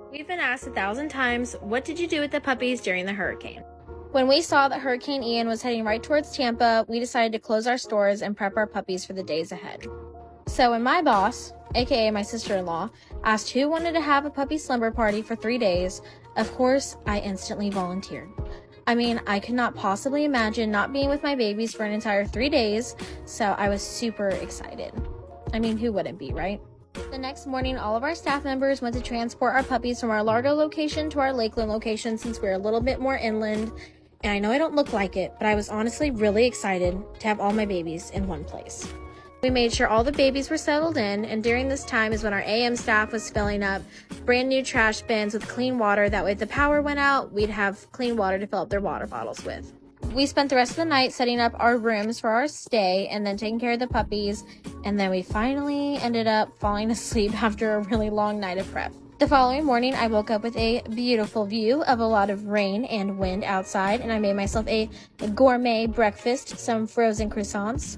We've been asked 1,000 times, what did you do with the puppies during the hurricane? When we saw that Hurricane Ian was heading right towards Tampa, we decided to close our stores and prep our puppies for the days ahead. So when my boss, aka my sister-in-law, asked who wanted to have a puppy slumber party for 3 days, of course, I instantly volunteered. I mean, I could not possibly imagine not being with my babies for an entire 3 days, so I was super excited. I mean, who wouldn't be, right? The next morning, all of our staff members went to transport our puppies from our Largo location to our Lakeland location since we're a little bit more inland. And I know I don't look like it, but I was honestly really excited to have all my babies in one place. We made sure all the babies were settled in, and during this time is when our AM staff was filling up brand new trash bins with clean water. That way if the power went out, we'd have clean water to fill up their water bottles with. We spent the rest of the night setting up our rooms for our stay and then taking care of the puppies, and then we finally ended up falling asleep after a really long night of prep. The following morning, I woke up with a beautiful view of a lot of rain and wind outside, and I made myself a gourmet breakfast, some frozen croissants.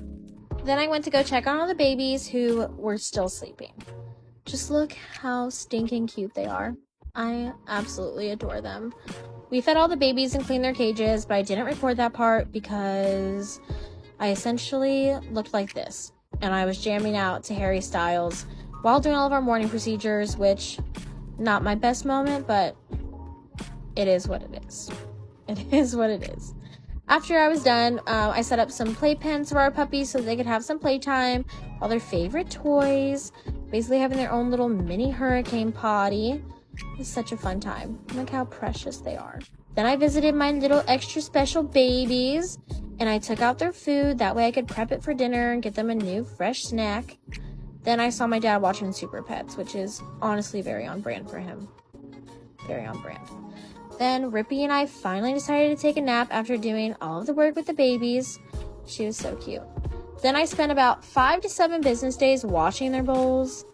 Then I went to go check on all the babies who were still sleeping. Just look how stinking cute they are. I absolutely adore them. We fed all the babies and cleaned their cages, but I didn't record that part because I essentially looked like this, and I was jamming out to Harry Styles while doing all of our morning procedures, which, not my best moment, but it is what it is. It is what it is. After I was done, I set up some playpens for our puppies so they could have some playtime, all their favorite toys, basically having their own little mini hurricane potty. It was such a fun time. Look how precious they are. Then I visited my little extra special babies, and I took out their food. That way I could prep it for dinner and get them a new fresh snack. Then I saw my dad watching Super Pets, which is honestly very on brand for him. Very on brand. Then Rippy and I finally decided to take a nap after doing all of the work with the babies. She was so cute. Then I spent about 5 to 7 business days washing their bowls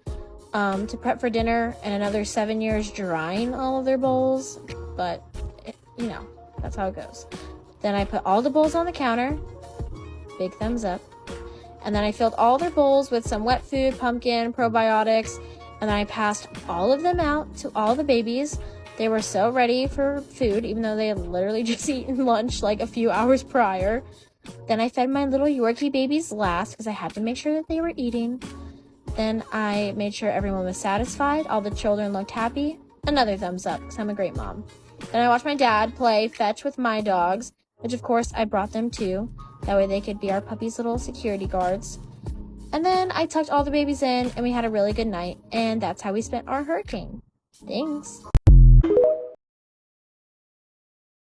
to prep for dinner, and another 7 years drying all of their bowls. But, that's how it goes. Then I put all the bowls on the counter. Big thumbs up. And then I filled all their bowls with some wet food, pumpkin, probiotics, and then I passed all of them out to all the babies. They were so ready for food, even though they had literally just eaten lunch like a few hours prior. Then I fed my little Yorkie babies last because I had to make sure that they were eating. Then I made sure everyone was satisfied. All the children looked happy. Another thumbs up because I'm a great mom. Then I watched my dad play fetch with my dogs, which of course I brought them too. That way they could be our puppy's little security guards. And then I tucked all the babies in and we had a really good night. And that's how we spent our hurricane. Thanks.